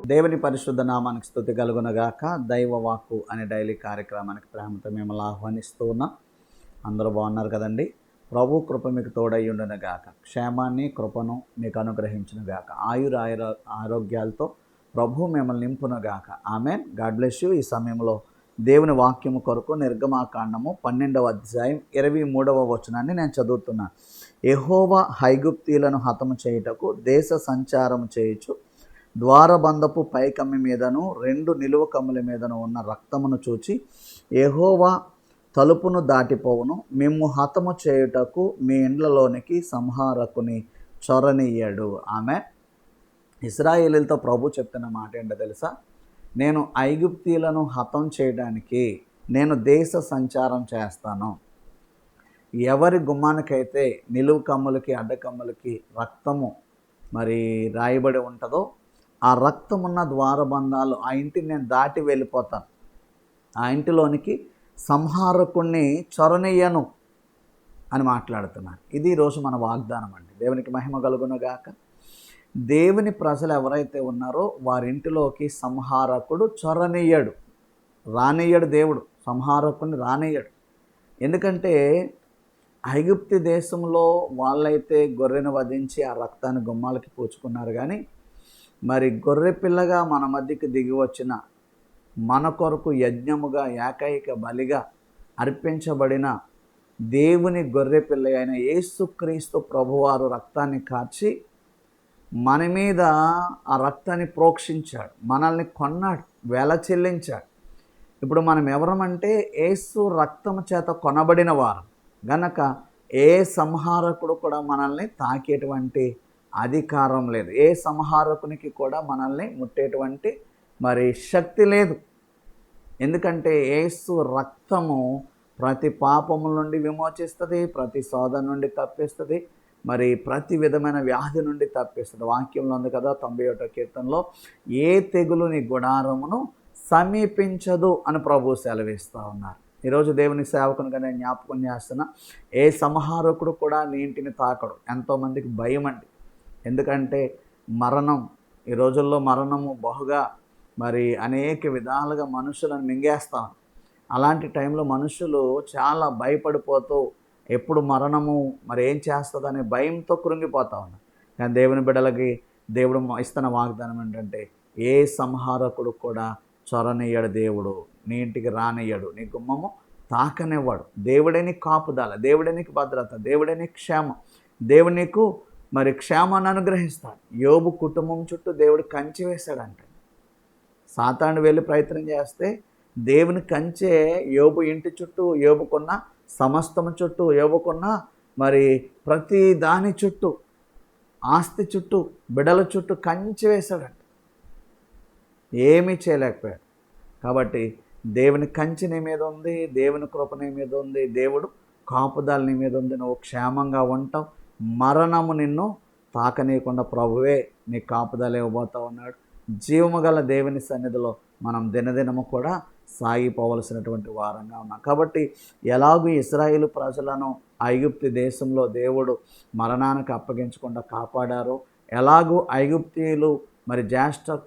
దేవుని పరిశుద్ధ నామానికి స్తుతి కలుగునగాక. దైవ వాక్కు అనే డైలీ కార్యక్రమానికి ప్రేమతో మిమ్మల్ని ఆహ్వానిస్తూ ఉన్నాం. అందరూ బాగున్నారు కదండి. ప్రభు కృప మీకు తోడై ఉండునుగాక. క్షేమాన్ని కృపను మీకు అనుగ్రహించునుగాక. ఆరోగ్యాలతో ప్రభు మిమ్మల్ని నింపునుగాక. ఆమెన్. God bless you. ఈ సమయంలో దేవుని వాక్యము కొరకు నిర్గమాకాండము 12వ అధ్యాయం 23వ వచనాన్ని నేను చదువుతున్నాను. యెహోవా ఐగుప్తీయులను హతము చేయుటకు దేశ సంచారము చేయుచు ద్వారబంధపు పైకమ్మి మీదను 2 నిలువ కమ్ముల మీదను ఉన్న రక్తమును చూచి యెహోవా తలుపును దాటిపోవును, మిమ్ము హతము చేయుటకు మీ ఇండ్లలోనికి సంహారకుని చొరనీయడు. ఆమె ఇశ్రాయేలీలతో ప్రభు చెప్తున్న మాట ఏంటో తెలుసా? నేను ఐగుప్తీయులను హతం చేయడానికి నేను దేశ సంచారం చేస్తాను. ఎవరి గుమ్మానికైతే నిలువు కమ్ములకి అడ్డకమ్ములకి రక్తము రాయబడి ఉంటుందో ఆ రక్తమున్న ద్వారబంధాలు ఆ ఇంటిని నేను దాటి వెళ్ళిపోతాను. ఆ ఇంటిలోనికి సంహారకుణ్ణి చొరనీయను అని మాట్లాడుతున్నారు. ఇది ఈరోజు మన వాగ్దానం అండి. దేవునికి మహిమ కలుగునుగాక. దేవుని ప్రజలు ఎవరైతే ఉన్నారో వారింటిలోకి సంహారకుడు చొరనీయడు, రానియ్యడు. దేవుడు సంహారకుడిని రానియ్యడు. ఎందుకంటే ఐగుప్తి దేశంలో వాళ్ళైతే గొర్రెను వధించి ఆ రక్తాన్ని గుమ్మాలకి పూచుకున్నారు. కానీ గొర్రె పిల్లగా మన మధ్యకి దిగి వచ్చిన మన కొరకు యజ్ఞముగా ఏకైక బలిగా అర్పించబడిన దేవుని గొర్రె పిల్ల అయిన యేసుక్రీస్తు ప్రభువారు రక్తాన్ని కార్చి మన మీద ఆ రక్తాన్ని ప్రోక్షించాడు, మనల్ని కొన్నాడు, వెల చెల్లించాడు. ఇప్పుడు మనం ఎవరమంటే యేసు రక్తము చేత కొనబడిన వారు గనక ఏ సంహారకుడు కూడా మనల్ని తాకేటువంటి అధికారం లేదు. ఏ సంహారకునికి కూడా మనల్ని ముట్టేటువంటి శక్తి లేదు. ఎందుకంటే యేసు రక్తము ప్రతి పాపముల నుండి విమోచిస్తుంది, ప్రతి శోధన నుండి తప్పిస్తుంది, ప్రతి విధమైన వ్యాధి నుండి తప్పిస్తుంది. వాక్యంలో ఉంది కదా 91వ కీర్తనలో, ఏ తెగులు నీ గుడారమును సమీపించదు అని ప్రభు సెలవిస్తూ ఉన్నారు. ఈరోజు దేవుని సేవకునిగా నేను జ్ఞాపకం చేస్తున్నా, ఏ సంహారకుడు కూడా నీ ఇంటిని తాకడు. ఎంతోమందికి భయం అండి. ఎందుకంటే మరణం, ఈ రోజుల్లో మరణము బహుగా అనేక విధాలుగా మనుషులను మింగేస్తాం. అలాంటి టైంలో మనుషులు చాలా భయపడిపోతూ ఎప్పుడు మరణము ఏం చేస్తుందనే భయంతో కృంగిపోతా ఉన్నారు. కానీ దేవుని బిడ్డలకి దేవుడు ఇస్తున్న వాగ్దానం ఏంటంటే ఏ సంహారకుడు కూడా చొరనీయడు. దేవుడు నీ ఇంటికి రానియ్యడు, నీ గుమ్మము తాకనివ్వడు. దేవుడే నీకు కాపుదల, దేవుడే నీకు భద్రత, దేవుడే నీకు క్షేమం, దేవుడు నీకు క్షేమాన్ని అనుగ్రహిస్తాడు. యోబు కుటుంబం చుట్టూ దేవుడు కంచి వేశాడంట. సాతాను వెళ్ళి ప్రయత్నం చేస్తే దేవుని కంచె యోబు ఇంటి చుట్టూ, యోబుకున్న సమస్తము చుట్టూ, యోబుకున్న ప్రతి దాని చుట్టూ, ఆస్తి చుట్టూ, బిడల చుట్టూ కంచి వేశాడంట. ఏమీ చేయలేకపోయాడు. కాబట్టి దేవుని కంచె నీ మీద ఉంది, దేవుని కృప నీ మీద ఉంది, దేవుడు కాపుదల నీ మీద ఉంది. నువ్వు క్షేమంగా ఉంటావు. మరణము నిన్ను తాకనీయకుండా ప్రభువే నీ కాపుదల ఇవ్వబోతూ ఉన్నాడు. జీవము గల దేవుని సన్నిధిలో మనం దినదినము కూడా సాగిపోవలసినటువంటి వారంగా ఉన్నాం. కాబట్టి ఎలాగూ ఇశ్రాయేలు ప్రజలను ఐగుప్తి దేశంలో దేవుడు మరణానికి అప్పగించకుండా కాపాడారో, ఎలాగూ ఐగుప్తీయులు జ్యేష్ఠ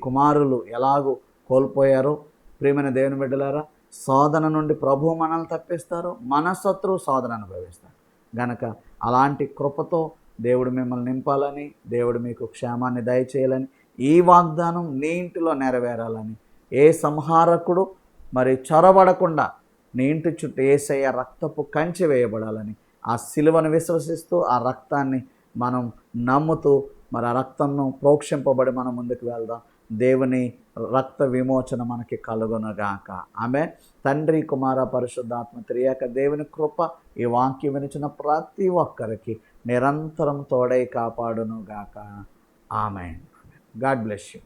కుమారులు ఎలాగూ కోల్పోయారో, ప్రియమైన దేవుని బిడ్డలారా, శోధన నుండి ప్రభువు మనల్ని తప్పిస్తారు, మన శత్రువు శోధన అనుభవిస్తారు. గనక అలాంటి కృపతో దేవుడు మిమ్మల్ని నింపాలని, దేవుడు మీకు క్షేమాన్ని దయచేయాలని, ఈ వాగ్దానం నీ ఇంటిలో నెరవేరాలని, ఏ సంహారకుడు చొరబడకుండా నీ ఇంటి చుట్టూ యేసయ్య రక్తపు కంచె వేయబడాలని, ఆ సిలువను విశ్వసిస్తూ ఆ రక్తాన్ని మనం నమ్ముతూ ఆ రక్తంను ప్రోక్షింపబడి మనం ముందుకు వెళ్దాం. దేవుని రక్త విమోచన మనకి కలుగునుగాక. ఆమె తండ్రి, కుమార, పరిశుద్ధాత్మ త్రియేక దేవుని కృప ఈ వాక్యం వినిచిన ప్రతి ఒక్కరికి నిరంతరం తోడై కాపాడునుగాక. ఆమెన్. God bless you.